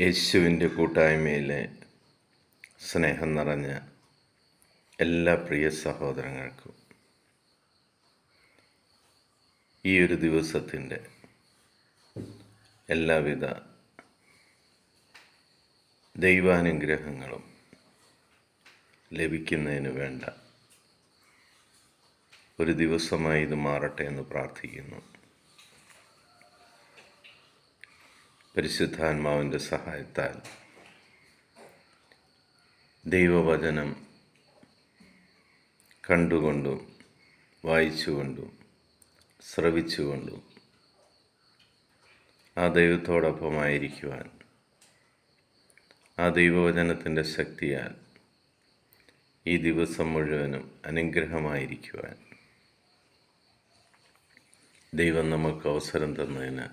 യേശുവിൻ്റെ കൂട്ടായ്മയിലെ സ്നേഹം നിറഞ്ഞ എല്ലാ പ്രിയ സഹോദരങ്ങൾക്കും ഈ ഒരു ദിവസത്തിൻ്റെ എല്ലാവിധ ദൈവാനുഗ്രഹങ്ങളും ലഭിക്കുന്നതിന് വേണ്ട ഒരു ദിവസമായി ഇത് മാറട്ടെ എന്ന് പ്രാർത്ഥിക്കുന്നു. പരിശുദ്ധാത്മാവിൻ്റെ സഹായത്താൽ ദൈവവചനം കണ്ടുകൊണ്ടും വായിച്ചുകൊണ്ടും ശ്രവിച്ചുകൊണ്ടും ആ ദൈവത്തോടൊപ്പമായിരിക്കുവാൻ, ആ ദൈവവചനത്തിൻ്റെ ശക്തിയാൽ ഈ ദിവസം മുഴുവനും അനുഗ്രഹമായിരിക്കുവാൻ ദൈവം നമുക്ക് അവസരം തന്നതിന്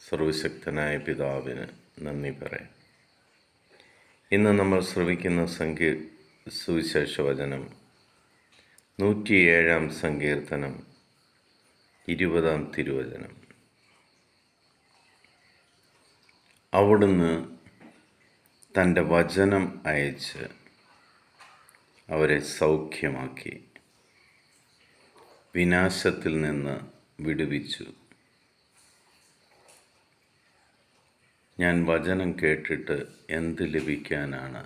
സർവശക്തനായ പിതാവിന് നന്ദി പറയാം. ഇന്ന് നമ്മൾ ശ്രവിക്കുന്ന സുവിശേഷ വചനം 107 സങ്കീർത്തനം 20 തിരുവചനം. അവിടുന്ന് തൻ്റെ വചനം അയച്ച് അവരെ സൗഖ്യമാക്കി, വിനാശത്തിൽ നിന്ന് വിടുവിച്ചു. ഞാൻ വചനം കേട്ടിട്ട് എന്ത് ലഭിക്കാനാണ്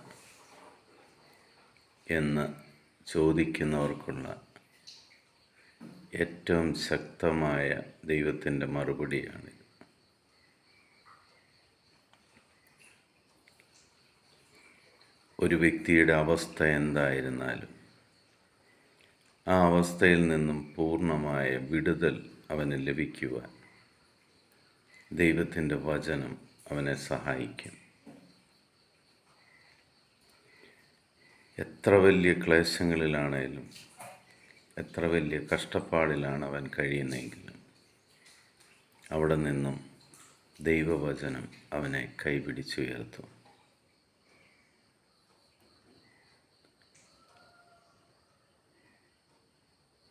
എന്ന് ചോദിക്കുന്നവർക്കുള്ള ഏറ്റവും ശക്തമായ ദൈവത്തിൻ്റെ മറുപടിയാണ്. ഒരു വ്യക്തിയുടെ അവസ്ഥ എന്തായിരുന്നാലും ആ അവസ്ഥയിൽ നിന്നും പൂർണ്ണമായ വിടുതൽ അവന് ലഭിക്കുവാൻ ദൈവത്തിൻ്റെ വചനം അവനെ സഹായിക്കും. എത്ര വലിയ ക്ലേശങ്ങളിലാണേലും, എത്ര വലിയ കഷ്ടപ്പാടിലാണ് അവൻ കഴിയുന്നതെങ്കിലും അവിടെ നിന്നും ദൈവവചനം അവനെ കൈപിടിച്ചുയർത്തും.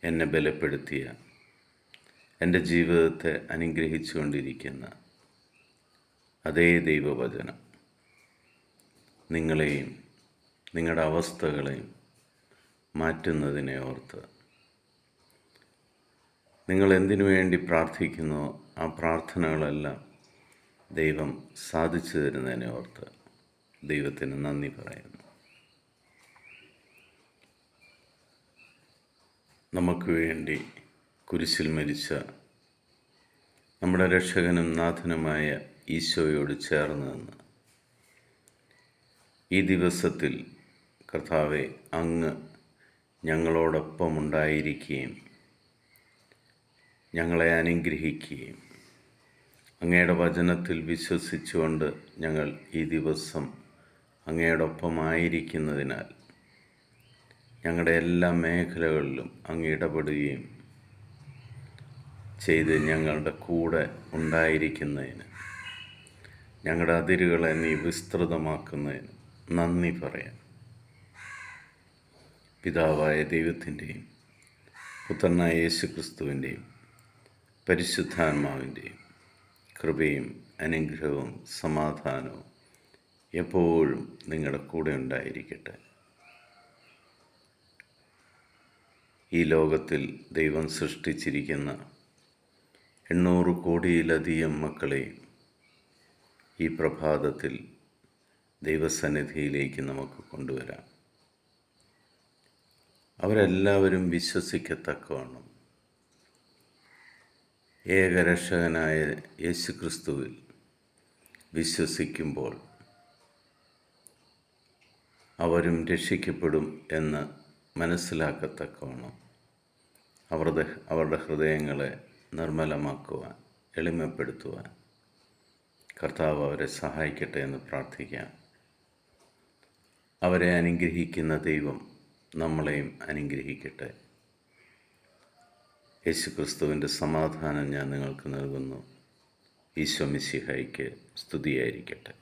എന്നെ ബലപ്പെടുത്തിയ, എൻ്റെ ജീവിതത്തെ അനുഗ്രഹിച്ചുകൊണ്ടിരിക്കുന്ന അതേ ദൈവവചനം നിങ്ങളെയും നിങ്ങളുടെ അവസ്ഥകളെയും മാറ്റുന്നതിനെ ഓർത്ത്, നിങ്ങൾ എന്തിനു വേണ്ടി പ്രാർത്ഥിക്കുന്നോ ആ പ്രാർത്ഥനകളെല്ലാം ദൈവം സാധിച്ചു തരുന്നതിനെ ഓർത്ത് ദൈവത്തിന് നന്ദി പറയുന്നു. നമുക്ക് വേണ്ടി കുരിശിൽ മരിച്ച നമ്മുടെ രക്ഷകനും നാഥനുമായ ഈശോയോട് ചേർന്ന് നിന്ന് ഈ ദിവസത്തിൽ കർത്താവെ, അങ്ങ് ഞങ്ങളോടൊപ്പം ഉണ്ടായിരിക്കുകയും ഞങ്ങളെ അനുഗ്രഹിക്കുകയും അങ്ങയുടെ വചനത്തിൽ വിശ്വസിച്ചുകൊണ്ട് ഞങ്ങൾ ഈ ദിവസം അങ്ങയോടൊപ്പമായിരിക്കുന്നതിനാൽ ഞങ്ങളുടെ എല്ലാ മേഖലകളിലും അങ്ങ് ഇടപെടുകയും ചെയ്ത് ഞങ്ങളുടെ കൂടെ ഉണ്ടായിരിക്കുന്നതിന്, ഞങ്ങളുടെ അതിരുകളെ നീ വിസ്തൃതമാക്കുന്നതിന് നന്ദി പറയാം. പിതാവായ ദൈവത്തിൻ്റെയും പുത്രനായ യേശുക്രിസ്തുവിൻ്റെയും പരിശുദ്ധാത്മാവിൻ്റെയും കൃപയും അനുഗ്രഹവും സമാധാനവും എപ്പോഴും നിങ്ങളുടെ കൂടെ ഉണ്ടായിരിക്കട്ടെ. ഈ ലോകത്തിൽ ദൈവം സൃഷ്ടിച്ചിരിക്കുന്ന 800 കോടിയിലധികം മക്കളെയും ഈ പ്രഭാതത്തിൽ ദൈവസന്നിധിയിലേക്ക് നമുക്ക് കൊണ്ടുവരാം. അവരെല്ലാവരും വിശ്വസിക്കത്തക്കവണ്ണം ഏകരക്ഷകനായ യേശുക്രിസ്തുവിൽ വിശ്വസിക്കുമ്പോൾ അവരും രക്ഷിക്കപ്പെടും എന്ന് മനസ്സിലാക്കത്തക്കവണ്ണം അവരുടെ ഹൃദയങ്ങളെ നിർമ്മലമാക്കുവാൻ, എളിമപ്പെടുത്തുവാൻ കർത്താവ് അവരെ സഹായിക്കട്ടെ എന്ന് പ്രാർത്ഥിക്കാം. അവരെ അനുഗ്രഹിക്കുന്ന ദൈവം നമ്മളെയും അനുഗ്രഹിക്കട്ടെ. യേശുക്രിസ്തുവിൻ്റെ സമാധാനം ഞാൻ നിങ്ങൾക്ക് നൽകുന്നു. ഈശോ മിശിഹായ്ക്ക് സ്തുതിയായിരിക്കട്ടെ.